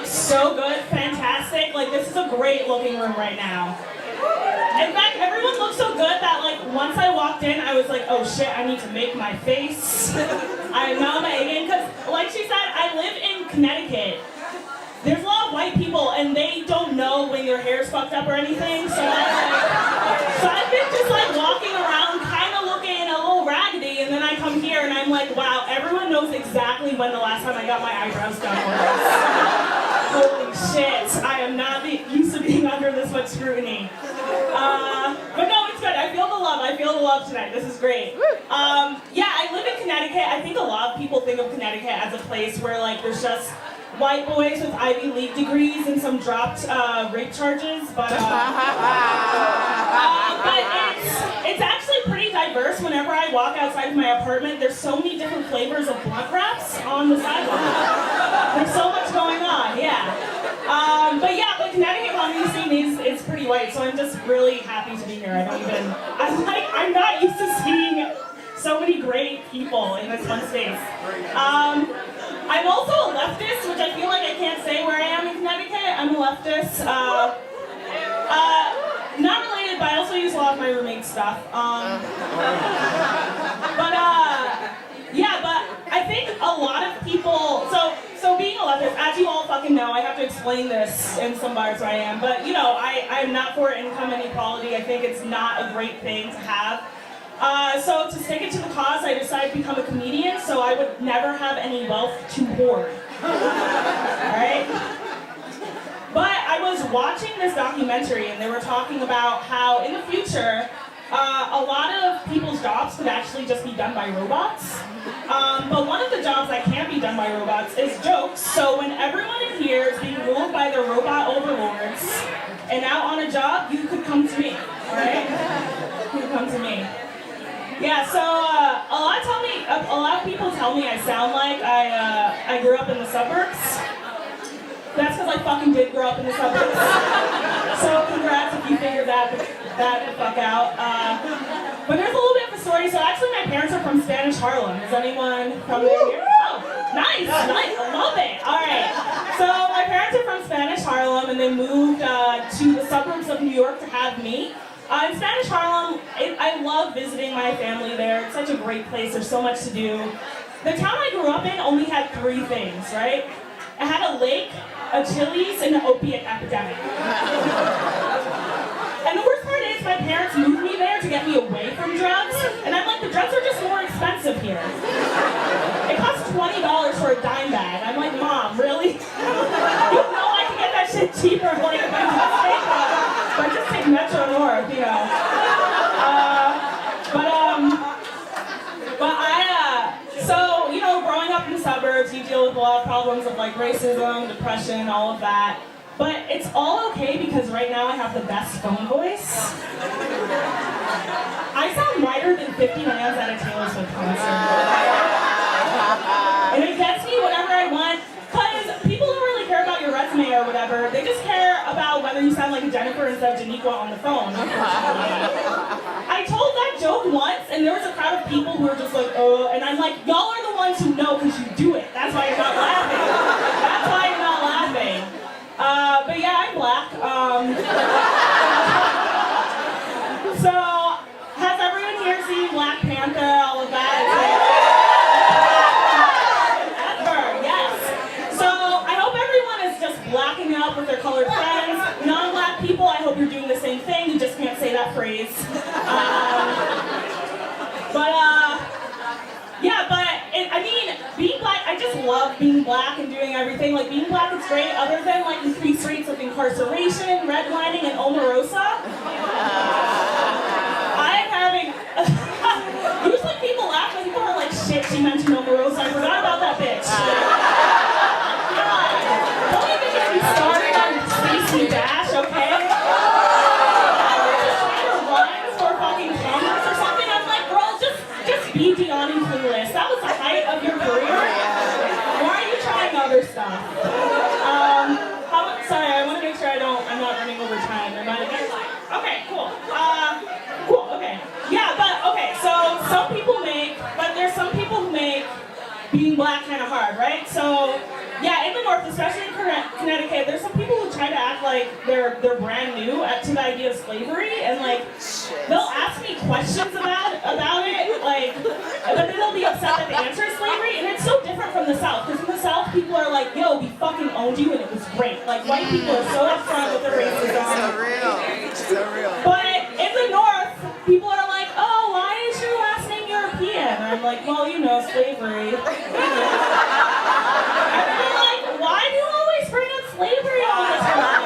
looks so good, fantastic. Like, this is a great looking room right now. In fact, everyone looks so good that, like, once I walked in, I was like, oh shit, I need to make my face. I am not on my A game, because, like she said, I live in Connecticut. There's a lot of white people, and they don't know when your hair's fucked up or anything, so I've been just, like, walking around, kind of looking a little raggedy, and then I come here, and I'm like, wow, everyone knows exactly when the last time I got my eyebrows done was. Holy shit, I am not used to being under this much scrutiny. But no, it's good. I feel the love. I feel the love tonight. This is great. Yeah, I live in Connecticut. I think a lot of people think of Connecticut as a place where, like, there's just white boys with Ivy League degrees and some dropped rape charges, but it's actually pretty diverse. Whenever I walk outside of my apartment, there's so many different flavors of blunt wraps on the sidewalk. There's so much going on, yeah. But yeah, the Connecticut comedy scene is pretty white, so I'm just really happy to be here. I'm not used to seeing so many great people in this one space. I'm also a leftist, which I feel like I can't say where I am in Connecticut. I'm a leftist. Not related, but I also use a lot of my roommate's stuff. Yeah, but I think a lot of people, so being a leftist, as you all fucking know, I have to explain this in some bars where I am, but you know, I'm not for income inequality. I think it's not a great thing to have. So to stick it to the cause, I decided to become a comedian, so I would never have any wealth to hoard. Alright? But I was watching this documentary, and they were talking about how in the future, a lot of people's jobs could actually just be done by robots. But one of the jobs that can't be done by robots is jokes. So when everyone in here is being ruled by their robot overlords, and now on a job, you could come to me, alright? You could come to me. Yeah, so a lot of people tell me I sound like I grew up in the suburbs. That's because I fucking did grow up in the suburbs. So congrats if you figured that the fuck out. But there's a little bit of a story. So actually my parents are from Spanish Harlem. Is anyone from there here? Oh, nice, I love it. All right. So my parents are from Spanish Harlem, and they moved to the suburbs of New York to have me. In Spanish Harlem, I love visiting my family there. It's such a great place. There's so much to do. The town I grew up in only had 3 things, right? It had a lake, a Chili's, and an opiate epidemic. And the worst part is my parents moved me there to get me away from drugs, and I'm like, the drugs are just more expensive here. It costs $20 for a dime bag. I'm like, Mom, really? You know I can get that shit cheaper, like, if I just take Metro North, you know. So, you know, growing up in the suburbs, you deal with a lot of problems of, like, racism, depression, all of that. But it's all okay because right now I have the best phone voice. I sound whiter than 50 bands at a Taylor Swift concert. And it gets me whenever I want, because people don't really care about your resume or whatever. They just care about whether you sound like a Jennifer instead of Janiqua on the phone. I told that joke once, and there was a crowd of people who were just like, oh, and I'm like, y'all are the ones who know because you do it. That's why you're not laughing. That's why you're not laughing. But yeah, I'm black. So, has everyone here seen Black Panther, all of that? Ever, yes. So, I hope everyone is just blacking out with their colored friends. Non-black people, I hope you're doing the same thing. You just can't say that phrase. I mean, being black, I just love being black and doing everything. Like, being black is great, other than, like, the 3 streets of incarceration, redlining, and Omarosa. I'm having... Usually people laugh when people are like, shit, she mentioned Omarosa. I forgot about that bitch. God. Don't even get me started on Stacey Dash, okay? I was just trying to rhyme for fucking commerce or something. I'm like, girl, just be Dion and Clueless. That was the height of your career. Why are you trying other stuff? Sorry, I want to make sure I'm not running over time. Am I good? Okay, cool. Cool, okay. Yeah, but, okay, so there's some people who make being black kind of hard, right? So, Yeah, in the North, especially in Connecticut, there's some people who try to act like they're brand new to the idea of slavery, and like they'll ask me questions about it, like, but then they'll be upset that the answer is slavery, and it's so different from the South, because in the South, people are like, yo, we fucking owned you, and it was great. Like, white people are so upfront with their racism. So real. So real. But in the North, people are like, oh, why is your last name European? And I'm like, well, you know, slavery. And then they're like, why do you always bring up slavery all the time?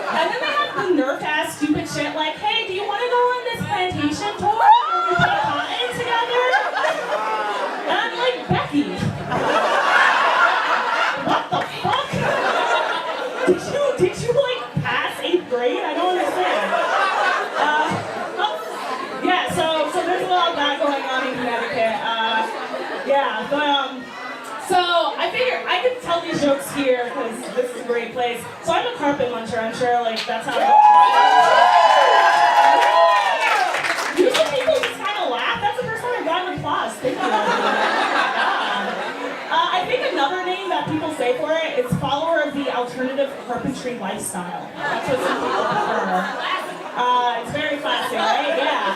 And then they have the nerve to ask stupid shit like, hey, do you want to go on this plantation tour where we put cotton together? And I'm like, Becky, what the fuck? Did you like pass 8th grade? I don't understand. Yeah, so there's a lot of that going on in Connecticut. Yeah, but so I figured I could tell these jokes here because this is a great place. So I'm a carpet muncher. I'm sure like that's how. Usually people just kind of laugh. That's the first time I've gotten applause. Thank you. I think another name that people say for it is follower of the alternative carpentry lifestyle. That's what some people prefer. It's very classy, right? Yeah.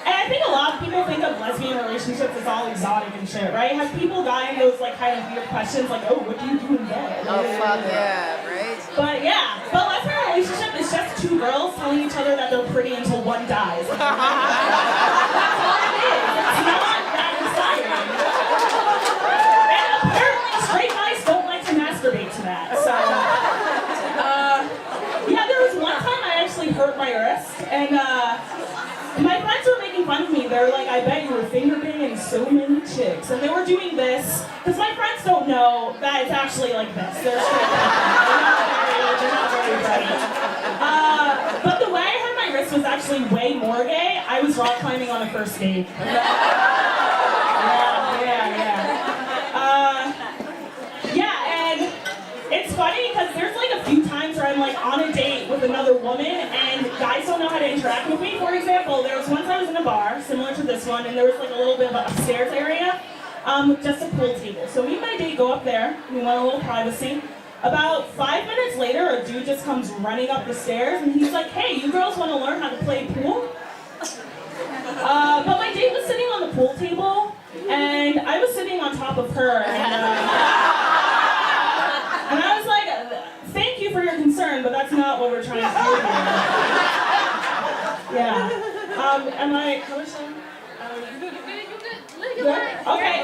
And I think a lot of people think of lesbian relationships as all exotic and shit, right? Have people gotten those like kind of weird questions like, oh, what do you do in bed? Oh, fuck yeah, right? But yeah, but lesbian relationship is just two girls telling each other that they're pretty until one dies. That's all it is. It's not that exciting. And apparently straight guys don't like to masturbate to that, so. Yeah, there was one time I actually hurt my wrist, and my friends were making fun of me. They were like, I bet you were finger banging so many chicks. And they were doing this, because my friends don't know that it's actually like this. They're straight they're not very bright. But the way I hurt my wrist was actually way more gay. I was rock climbing on a first date. Yeah, and it's funny because there's like a few times where I'm like on a date with another woman and guys don't know how to interact with me. For example, there was once I was in a bar, similar to this one, and there was like a little bit of an upstairs area, just a pool table. So me and my date go up there, we want a little privacy. About 5 minutes later, a dude just comes running up the stairs and he's like, hey, you girls want to learn how to play pool? But my date was sitting on the pool table and I was sitting on top of her and I was like, thank you for your concern, but that's not what we're trying to do here. Yeah. Am I, how much time? Okay,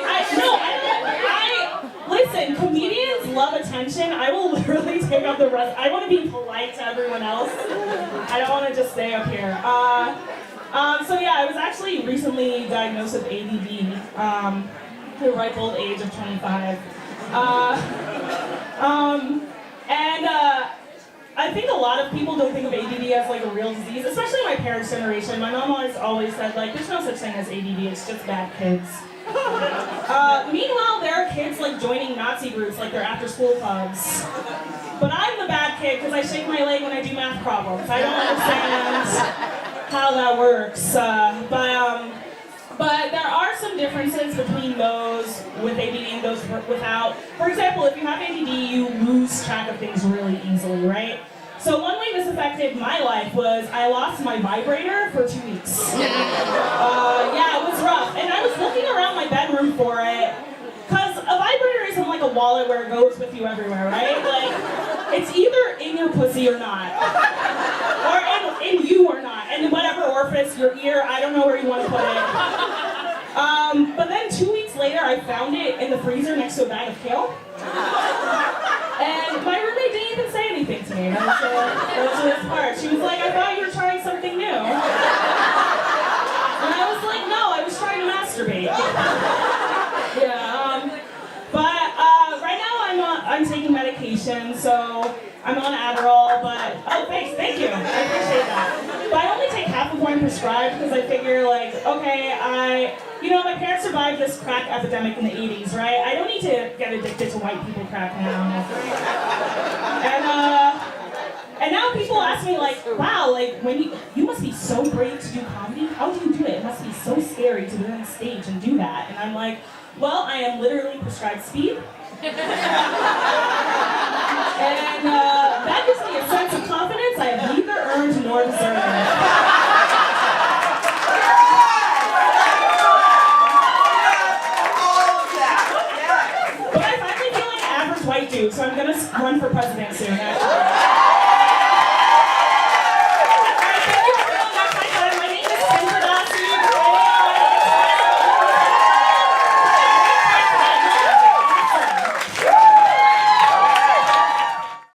listen, comedians love attention. I will literally take up the rest. I want to be polite to everyone else. I don't want to just stay up here. So yeah, I was actually recently diagnosed with ADD, at the ripe old age of 25. I think a lot of people don't think of ADD as like a real disease, especially my parents' generation. My mom always said like, there's no such thing as ADD, it's just bad kids. Meanwhile, there are kids like joining Nazi groups, like their after-school clubs. But I'm the bad kid because I shake my leg when I do math problems. I don't understand how that works. But there are some differences between those with ADD and those without. For example, if you have ADD, you lose track of things really easily, right? So one way this affected my life was I lost my vibrator for 2 weeks. Yeah, it was rough. And I was looking around my bedroom for it, because a vibrator isn't like a wallet where it goes with you everywhere, right? Like, it's either in your pussy or not. Or in you or not. And in whatever orifice, your ear, I don't know where you want to put it. But then 2 weeks later, I found it in the freezer next to a bag of kale. And my roommate didn't even say anything to me. That was the best part. She was like, I thought you were trying something new. And I was like, no, I was trying to masturbate. Yeah, but right now I'm taking medication, so I'm on Adderall, but, oh, thank you, I appreciate that. But I only take half of what I'm prescribed because I figure, like, okay, my parents survived this crack epidemic in the 80s, right? I don't need to get addicted to white people crack now. And now people ask me, like, wow, like, when you must be so brave to do comedy. How do you do it? It must be so scary to be on stage and do that. And I'm like, Well, I am literally prescribed speed. And that gives me a sense of confidence I have neither earned nor deserved. But I finally feel like an average white dude, so I'm gonna run for president soon.